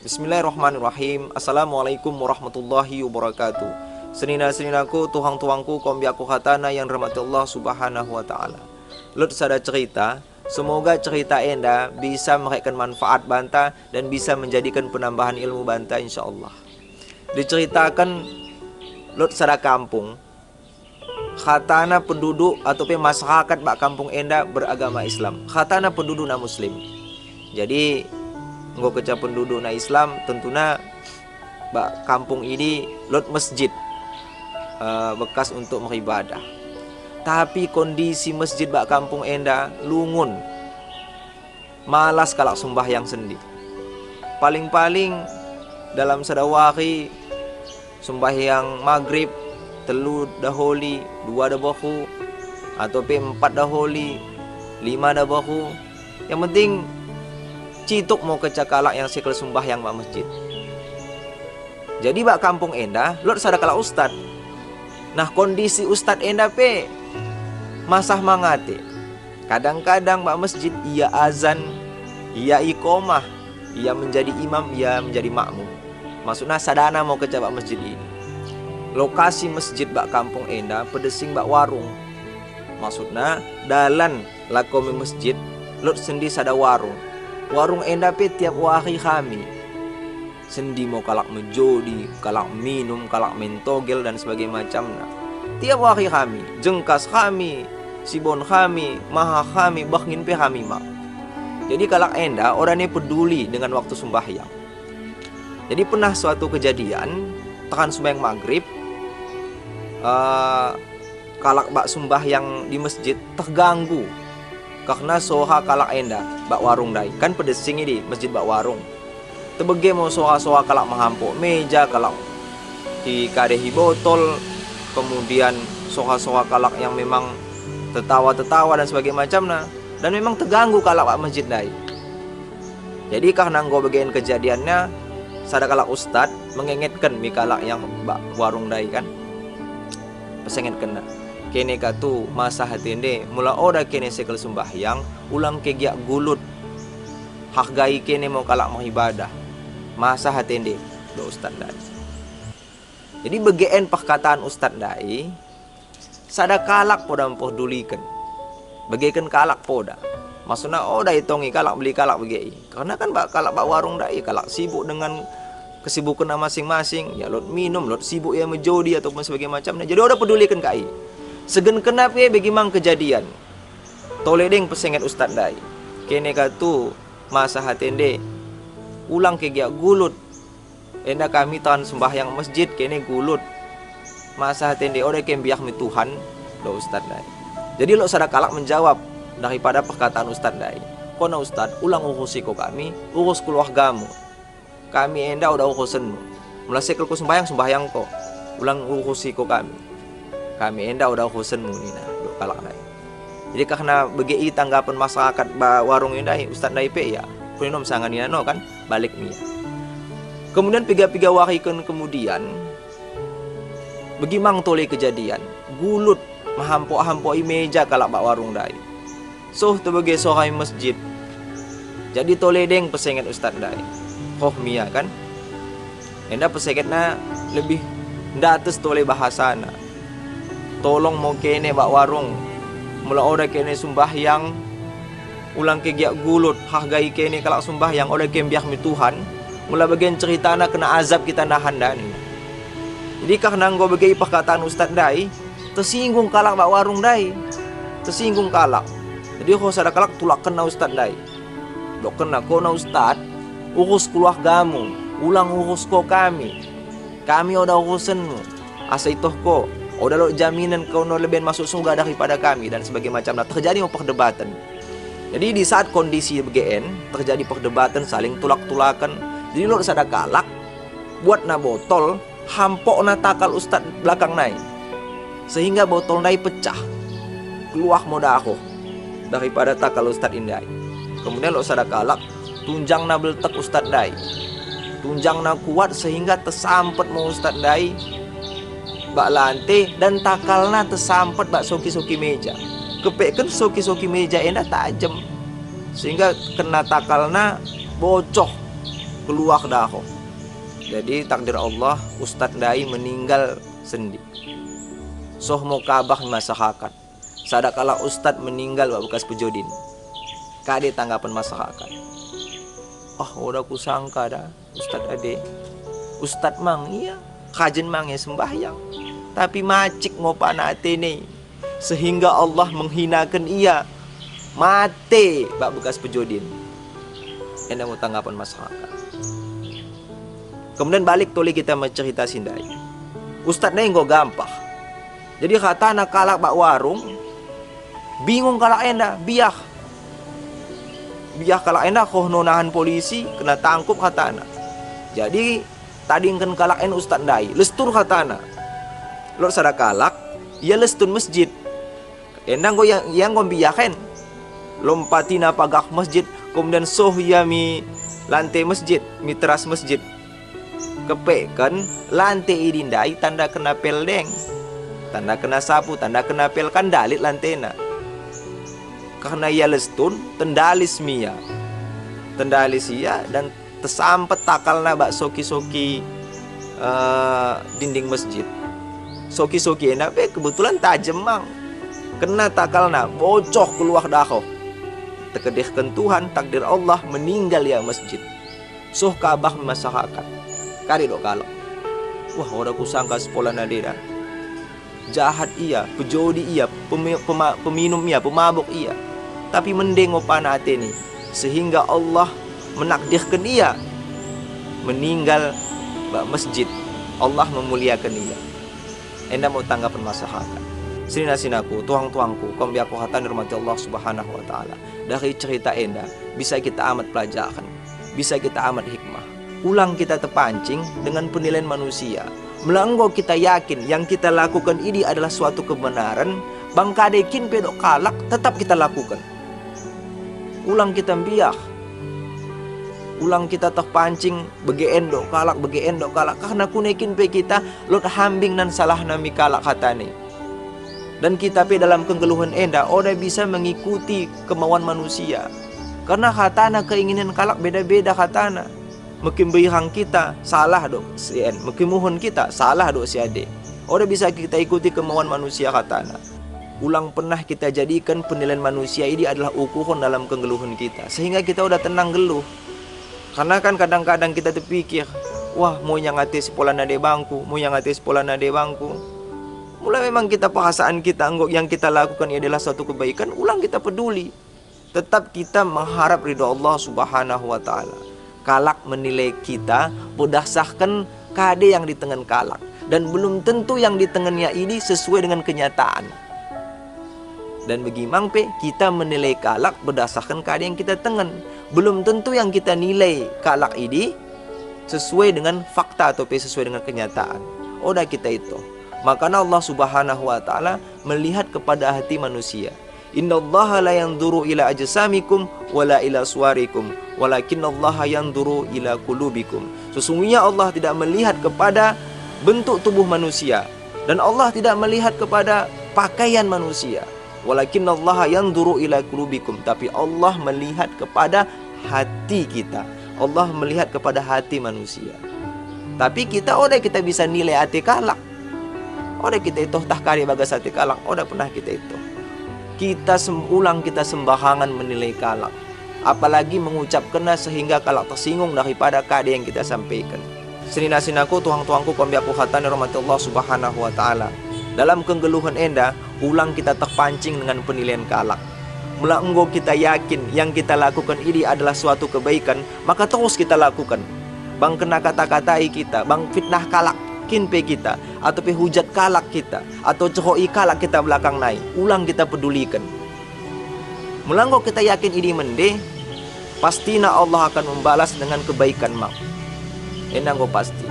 Bismillahirrahmanirrahim. Assalamualaikum warahmatullahi wabarakatuh. Senina-seninaku, tuang-tuangku, kombiaku hatana yang rahmati Allah subhanahu wa ta'ala. Lut sada cerita, semoga cerita enda bisa memberikan manfaat banta dan bisa menjadikan penambahan ilmu banta insyaallah. Diceritakan Lut sada kampung, khatana penduduk atau masyarakat bak kampung enda beragama Islam. Khatana penduduk na muslim. Jadi nggo kecap penduduk na Islam tentunya bak kampung ini lot masjid bekas untuk beribadah. Tapi kondisi masjid bak kampung enda lungun, malas kalak sembahyang sendi. Paling-paling dalam sadawari sembahyang maghrib telu daholi, 2 dabahu, atau 4 daholi, 5 dabahu. Yang penting cituk mau kecakalak yang sikl sembahyang mak masjid. Jadi bak kampung enda lot sada kala ustad. Nah kondisi ustad enda pe masah mangate. Kadang-kadang mak masjid ia azan, ia iqomah, ia menjadi imam, ia menjadi makmum. Maksudnya sadana mau kecak bak masjid ini. Lokasi masjid bak kampung enda pedesing bak warung. Maksudnya dalan lakomi masjid lot sendi sada warung. Warung enda pe tiap hari kami sendi mau kalak menjodi, kalak minum, kalak mentogel dan sebagainya macamnya. Tiap hari kami, jengkas kami, sibon kami, maha kami, bahkin pe kami mak. Jadi kalak enda orang ini peduli dengan waktu sembahyang. Jadi pernah suatu kejadian tekan sembahyang maghrib, kalak bak sembahyang di masjid terganggu karena soha kalak enda bak warung dai. Kan pedesing ini masjid bak warung. Tebege mau soha-soha kalak menghampuk meja, kalak dikadehi botol, kemudian soha-soha kalak yang memang tertawa-tertawa dan sebagainya macamnya. Dan memang terganggu kalak bak masjid dai. Jadi karena nggo bagian kejadiannya sada kalak ustad mengingatkan mi kalak yang bak warung dai kan. Pesenget kena kene katu masa hatinde mula ora kene sekel sembahyang ulang kegiak gulut hargai kene mau kalak mau ibadah masa hatinde do ustad dai. Jadi begeen perkataan ustad dai sada kalak poda memperdulikan bagaikan kalak poda maksudnya oda hitungi kalak beli kalak begei karena kan bak kalak bak warung dai kalak sibuk dengan kesibukan masing-masing ya lot minum lot sibuk ya menjodi ataupun sebagainya macamnya. Jadi oda pedulikan kai segen kenapa ya bagaimana kejadian toledeng pesenget ustad dai kene katu masa hatende ulang kegiak gulut enda kami tahan sembahyang masjid kene gulut masa hatende ode kembiak mi Tuhan lo ustad dai. Jadi lo sada kalak menjawab daripada perkataan ustad dai kona ustad ulang urusi ko kami urus keluargamu kami enda udah urusenmu mulai sekel ko sembahyang ko ulang urusi ko kami enda udah urusenmu nina lo kalak dai. Jadi karena begi tanggapan masyarakat ba warung ini ustad dai pe ya punom sangan no kan balik mia. Kemudian piga-piga warikan kemudian begimang tole kejadian gulut mahampok-hampok meja kalak bak warung dai. So tebege sorai masjid. Jadi tole deng pesenget ustad dai. Koh mia kan. Enda pesengetna lebih ndates tole bahasana. Tolong mau kene bak warung mula ora kene sembahyang ulang kegiak gulut hargai kene kalak sembahyang ora kembiak mi Tuhan mula bagian ceritana kena azab kita nahan dani. Jadi karena nggo bagi perkataan ustad dai tersinggung kalak bak warung dai tersinggung kalak. Jadi kau sada kalak tulak kena ustad dai dok kena kau na ustad urus keluargamu ulang urus ko kami udah urusenmu asa itoh ko udah lo jaminan kau no lebih masuk surga daripada kami dan sebagainya macam. Nah terjadi perdebatan. Jadi di saat kondisi begien terjadi perdebatan saling tulak-tulakan. Jadi lo sada kalak buat na botol hampok na takal ustad belakang naik sehingga botol naik pecah keluar modaho daripada takal ustad indai. Kemudian lo sada kalak tunjang na beltek ustad dai tunjang na kuat sehingga tersampet mau ustad dai bak lantai dan takalna tersampet bak soki-soki meja kepeken soki-soki meja enda tajam sehingga kena takalna bocor keluar dahok. Jadi takdir Allah Ustadz Dai meninggal sendi. Soh mau kabah masyarakat. Sadakala Ustadz meninggal bekas pejodin. Kade tanggapan masyarakat. Udah kusangka dah Ustadz ade. Ustadz mang iya, kajen mang ya sembahyang. Tapi macik ngopan atene sehingga Allah menghinakan ia. Mate bekas pejodin. Enda mau tanggapan masyarakat. Kemudian balik tuli kita mencerita sindai. Ustadz nih nggak gampang. Jadi kata anak kalak bak warung, bingung kalak enda, biah kalak enda koh nonahan polisi kena tangkup kata anak. Jadi tadi kan kalak enda Ustadz Dai, lestur kata anak. Lor sada kalak, ia lestun masjid. Enda ngo yang biahen, lompatina pagak masjid, kemudian soh ya mi lantai masjid, mi teras masjid. Kepekan lantai idindai tanda kena peldeng, tanda kena sapu, tanda kena pel kan dalit lantena. Karena ia lestun tendalis mia, tendalis ia dan tersampet takalna bak soki-soki dinding masjid. Soki-soki enak kebetulan tajam mang, kena takalna bocor keluar dahok. Tekedihkan Tuhan takdir Allah meninggal ya masjid. Soh kabah masyarakat. Kari dok kalau. Wah, udah kusangka sepola nadira. Jahat iya, pejodi iya, peminum iya, pemabuk iya. Tapi mendeng opana ateni sehingga Allah menakdirkan ia meninggal bak masjid. Allah memuliakan ia. Enda mau tanggapan masyarakat. Sinaku, tuang-tuangku, kombi aku hatan dirahmati Allah Subhanahu wa taala. Dari cerita enda bisa kita amat pelajaran, bisa kita amat hikmah. Ulang kita terpancing dengan penilaian manusia. Melanggo kita yakin yang kita lakukan ini adalah suatu kebenaran, bangkadekin pedok kalak tetap kita lakukan. Ulang kita biak. Ulang kita terpancing begeendok kalak karena kunekin pe kita lot hambing nan salah nami kalak katane. Dan kita pe dalam kegeluhan enda oda bisa mengikuti kemauan manusia. Karena katana keinginan kalak beda-beda katana. Mungkin berihang kita salah dok sien, mungkin mohon kita salah dok si ade. Oda bisa kita ikuti kemauan manusia katana. Ulang pernah kita jadikan penilaian manusia ini adalah ukuran dalam kegeluhan kita, sehingga kita udah tenang geluh. Karena kan kadang-kadang kita terpikir, wah mau yang ate sepola nade bangku, mau yang ate sepola nade bangku. Mulai memang kita perasaan kita anggap yang kita lakukan ini adalah suatu kebaikan, ulang kita peduli. Tetap kita mengharap ridho Allah Subhanahu wa taala. Kalak menilai kita berdasarkan kade yang di tengen kalak, dan belum tentu yang di tengennya ini sesuai dengan kenyataan. Dan bagaimana kita menilai kalak berdasarkan kade yang kita tengen, belum tentu yang kita nilai kalak ini sesuai dengan fakta atau sesuai dengan kenyataan. Oda kita itu. Makanya Allah Subhanahu wa taala melihat kepada hati manusia. Innallaha la yanzuru ila ajsamikum wala ila suwarikum walakinallaha yanzuru ila qulubikum. Sesungguhnya Allah tidak melihat kepada bentuk tubuh manusia dan Allah tidak melihat kepada pakaian manusia. Walakinallaha yanzuru ila qulubikum, tapi Allah melihat kepada hati kita. Allah melihat kepada hati manusia. Tapi kita kita bisa nilai hati kalak. Kita itu tah kari bagas hati kalak. Pernah kita itu. Kita sembarangan menilai kalak, apalagi mengucapkannya sehingga kalak tersinggung daripada kade yang kita sampaikan. Senina-sinaku, tuang-tuangku, kombi aku hatan rahmati Allah Subhanahu wa taala. Dalam kegeluhan enda, ulang kita terpancing dengan penilaian kalak. Mula enggo kita yakin yang kita lakukan ini adalah suatu kebaikan, maka terus kita lakukan. Bang kena kata-katai kita, bang fitnah kalak kinpe kita, atau hujat kalak kita, atau cehoi kalak kita belakang naik, ulang kita pedulikan. Melanggo kita yakin ini mende, pastinya Allah akan membalas dengan kebaikan mak. Enanggo pasti.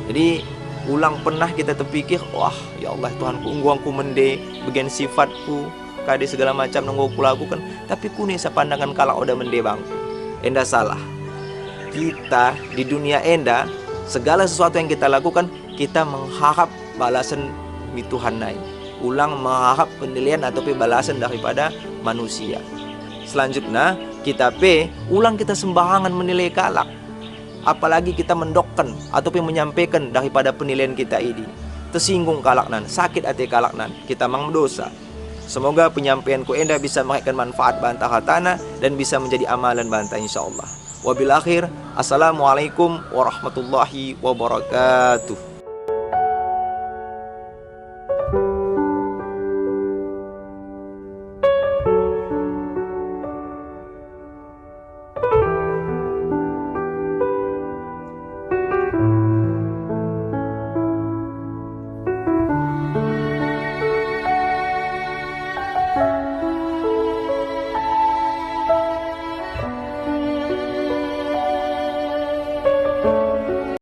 Jadi ulang pernah kita terpikir, wah ya Allah Tuhanku, ungguangku mende, bagian sifatku, kade segala macam nunggu ku lakukan, tapi kuni sepandangan kalak udah mende bang. Enda salah. Kita di dunia enda, segala sesuatu yang kita lakukan, kita mengharap balasan di Tuhan naik. Ulang mengharap penilaian atau balasan daripada manusia. Selanjutnya kita ulang kita sembarangan menilai kalak. apalagi kita mendokkan ataupun menyampaikan daripada penilaian kita ini. Tersinggung kalaknan, sakit hati kalaknan, kita mang dosa. Semoga penyampaianku enda bisa memberikan manfaat bantah hatana dan bisa menjadi amalan bantah insyaallah. Wabil akhir, assalamualaikum warahmatullahi wabarakatuh.